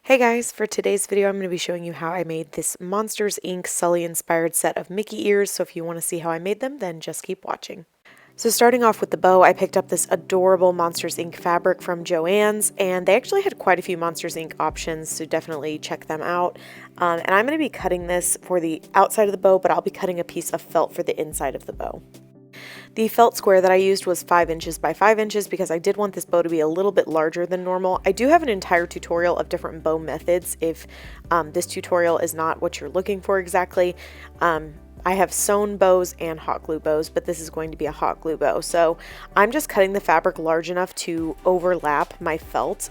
Hey guys, for today's video I'm going to be showing you how I made this Monsters Inc. Sully inspired set of Mickey ears, so if you want to see how I made them, then just keep watching. So starting off with the bow, I picked up this adorable Monsters Inc. fabric from Joanns, and they actually had quite a few Monsters Inc. options, so definitely check them out. And I'm going to be cutting this for the outside of the bow, but I'll be cutting a piece of felt for the inside of the bow. The felt square that I used was 5 inches by 5 inches because I did want this bow to be a little bit larger than normal. I do have an entire tutorial of different bow methods if this tutorial is not what you're looking for exactly. I have sewn bows and hot glue bows, but this is going to be a hot glue bow. So I'm just cutting the fabric large enough to overlap my felt,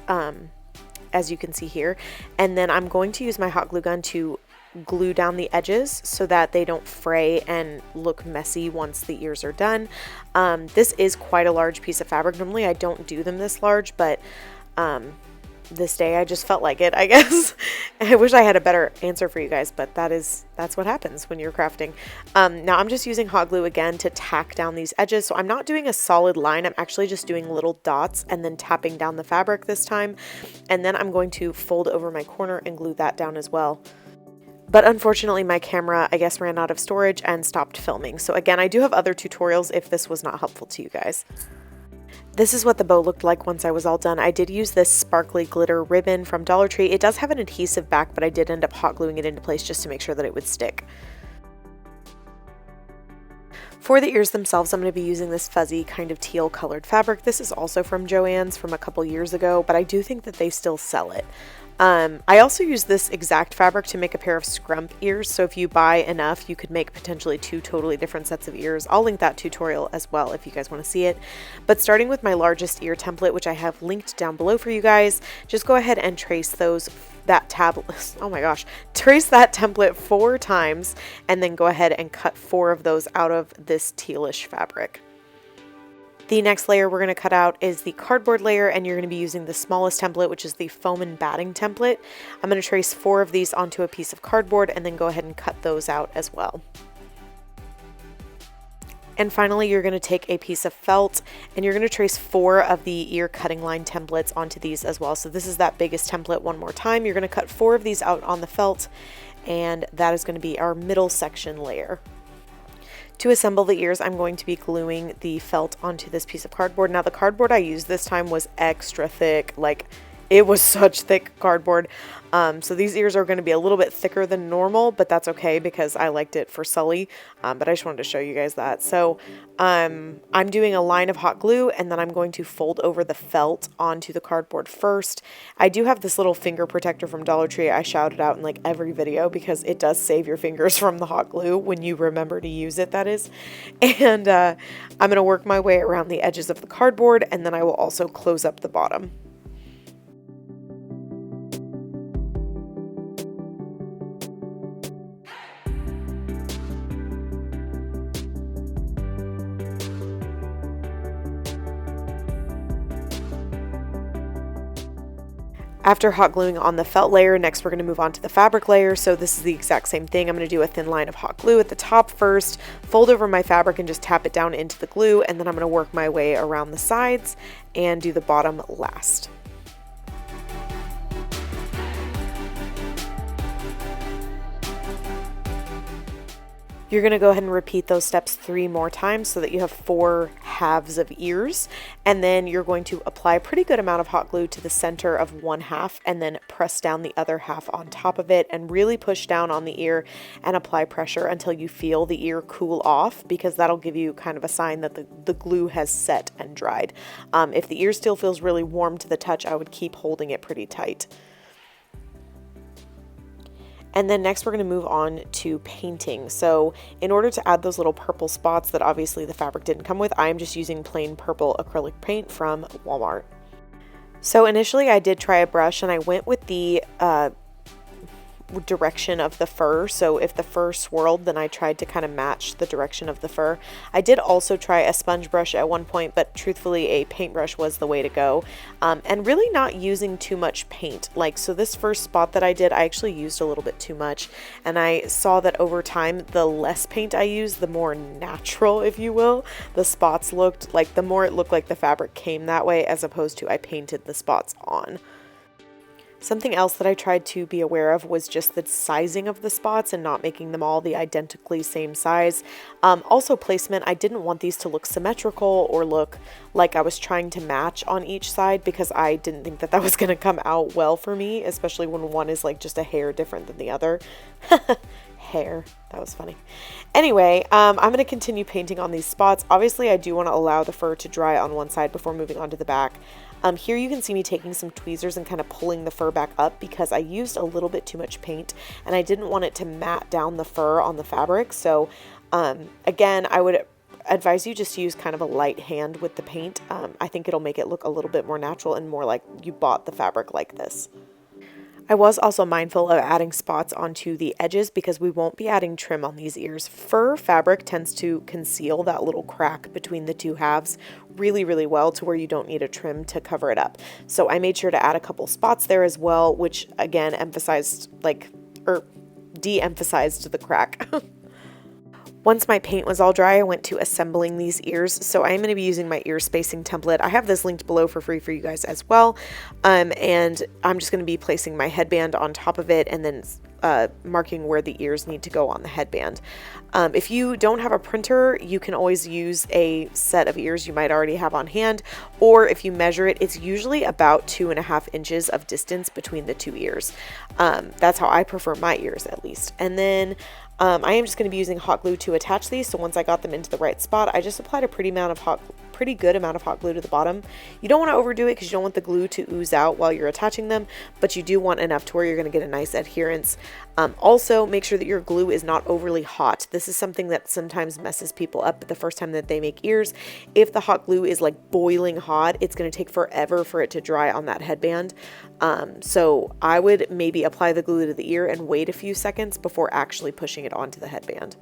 as you can see here. And then I'm going to use my hot glue gun to glue down the edges so that they don't fray and look messy once the ears are done. This is quite a large piece of fabric. Normally I don't do them this large, but this day I just felt like it, I guess. I wish I had a better answer for you guys, but that's what happens when you're crafting. Now I'm just using hot glue again to tack down these edges. So I'm not doing a solid line. I'm actually just doing little dots and then tapping down the fabric this time. And then I'm going to fold over my corner and glue that down as well. But unfortunately my camera, I guess, ran out of storage and stopped filming. So again, I do have other tutorials if this was not helpful to you guys. This is what the bow looked like once I was all done. I did use this sparkly glitter ribbon from Dollar Tree. It does have an adhesive back, but I did end up hot gluing it into place just to make sure that it would stick. For the ears themselves, I'm going to be using this fuzzy kind of teal colored fabric. This is also from Joann's from a couple years ago, but I do think that they still sell it. I also use this exact fabric to make a pair of scrump ears, so if you buy enough, you could make potentially 2 totally different sets of ears. I'll link that tutorial as well if you guys want to see it. But starting with my largest ear template, which I have linked down below for you guys, just go ahead and trace trace that template 4 times, and then go ahead and cut 4 of those out of this tealish fabric. The next layer we're going to cut out is the cardboard layer, and you're going to be using the smallest template, which is the foam and batting template. I'm going to trace 4 of these onto a piece of cardboard and then go ahead and cut those out as well. And finally, you're going to take a piece of felt and you're going to trace 4 of the ear cutting line templates onto these as well. So this is that biggest template one more time. You're going to cut 4 of these out on the felt, and that is going to be our middle section layer. To assemble the ears, I'm going to be gluing the felt onto this piece of cardboard. Now the cardboard I used this time was extra thick, like it was such thick cardboard. So these ears are going to be a little bit thicker than normal, but that's okay because I liked it for Sully. But I just wanted to show you guys that. So I'm doing a line of hot glue, and then I'm going to fold over the felt onto the cardboard first. I do have this little finger protector from Dollar Tree. I shout it out in like every video because it does save your fingers from the hot glue when you remember to use it, that is. And I'm going to work my way around the edges of the cardboard, and then I will also close up the bottom. After hot gluing on the felt layer, next we're going to move on to the fabric layer. So this is the exact same thing. I'm going to do a thin line of hot glue at the top first, fold over my fabric and just tap it down into the glue, and then I'm going to work my way around the sides and do the bottom last. You're going to go ahead and repeat those steps 3 more times so that you have 4 halves of ears, and then you're going to apply a pretty good amount of hot glue to the center of one half and then press down the other half on top of it and really push down on the ear and apply pressure until you feel the ear cool off, because that'll give you kind of a sign that the glue has set and dried. If the ear still feels really warm to the touch, I would keep holding it pretty tight. And then next we're going to move on to painting. So in order to add those little purple spots that obviously the fabric didn't come with, I'm just using plain purple acrylic paint from Walmart. So initially I did try a brush and I went with the direction of the fur. So if the fur swirled, then I tried to kind of match the direction of the fur. I did also try a sponge brush at one point, but truthfully a paintbrush was the way to go. And really not using too much paint. So this first spot that I did, I actually used a little bit too much, and I saw that over time the less paint I used, the more natural, if you will, the spots looked. Like the more it looked like the fabric came that way, as opposed to I painted the spots on. Something else that I tried to be aware of was just the sizing of the spots and not making them all the identically same size. Also placement, I didn't want these to look symmetrical or look like I was trying to match on each side, because I didn't think that that was going to come out well for me, especially when one is like just a hair different than the other. Hair. That was funny. Anyway, I'm going to continue painting on these spots. Obviously, I do want to allow the fur to dry on one side before moving on to the back. Here you can see me taking some tweezers and kind of pulling the fur back up, because I used a little bit too much paint and I didn't want it to mat down the fur on the fabric. So again, I would advise you just use kind of a light hand with the paint. I think it'll make it look a little bit more natural and more like you bought the fabric like this. I was also mindful of adding spots onto the edges because we won't be adding trim on these ears. Fur fabric tends to conceal that little crack between the two halves really, really well, to where you don't need a trim to cover it up. So I made sure to add a couple spots there as well, which again emphasized de-emphasized the crack. Once my paint was all dry, I went to assembling these ears. So I'm going to be using my ear spacing template. I have this linked below for free for you guys as well. And I'm just going to be placing my headband on top of it and then marking where the ears need to go on the headband. If you don't have a printer, you can always use a set of ears you might already have on hand, or if you measure it, it's usually about 2.5 inches of distance between the two ears. That's how I prefer my ears, at least. And then I am just going to be using hot glue to attach these. So once I got them into the right spot, I just applied a pretty good amount of hot glue to the bottom. You don't want to overdo it because you don't want the glue to ooze out while you're attaching them, but you do want enough to where you're going to get a nice adherence. Also, make sure that your glue is not overly hot. This is something that sometimes messes people up the first time that they make ears. If the hot glue is like boiling hot, it's going to take forever for it to dry on that headband. So I would maybe apply the glue to the ear and wait a few seconds before actually pushing it onto the headband.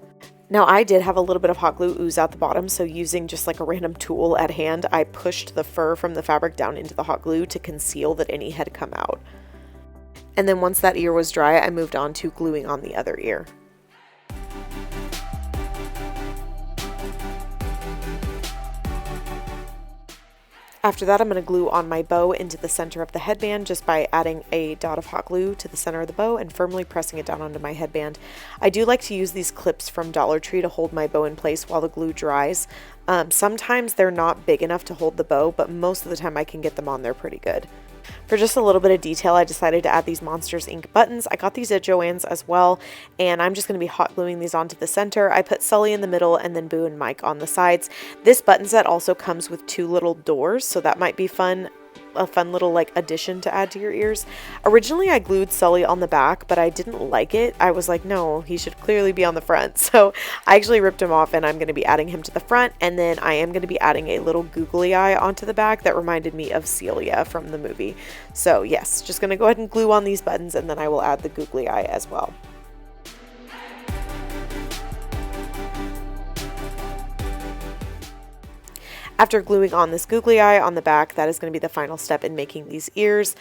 Now I did have a little bit of hot glue ooze out the bottom, so using just like a random tool at hand, I pushed the fur from the fabric down into the hot glue to conceal that any had come out. And then once that ear was dry, I moved on to gluing on the other ear. After that, I'm going to glue on my bow into the center of the headband just by adding a dot of hot glue to the center of the bow and firmly pressing it down onto my headband. I do like to use these clips from Dollar Tree to hold my bow in place while the glue dries. Sometimes they're not big enough to hold the bow, but most of the time I can get them on there pretty good. For just a little bit of detail, I decided to add these Monsters Inc. buttons. I got these at Joanns as well, and I'm just going to be hot gluing these onto the center. I put Sulley in the middle and then Boo and Mike on the sides. This button set also comes with 2 little doors, so that might be fun. A fun little like addition to add to your ears. Originally I glued Sulley on the back, but I didn't like it. I was like, no, he should clearly be on the front. So I actually ripped him off and I'm going to be adding him to the front, and then I am going to be adding a little googly eye onto the back that reminded me of Celia from the movie. So yes, just going to go ahead and glue on these buttons and then I will add the googly eye as well. After gluing on this googly eye on the back, that is going to be the final step in making these ears.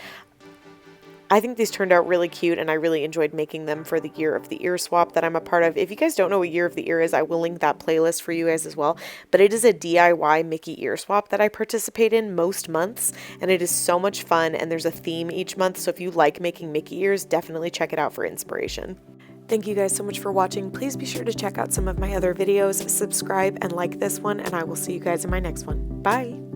I think these turned out really cute and I really enjoyed making them for the Year of the Ear swap that I'm a part of. If you guys don't know what Year of the Ear is, I will link that playlist for you guys as well. But it is a DIY Mickey ear swap that I participate in most months, and it is so much fun, and there's a theme each month. So if you like making Mickey ears, definitely check it out for inspiration. Thank you guys so much for watching. Please be sure to check out some of my other videos, subscribe and like this one, and I will see you guys in my next one. Bye!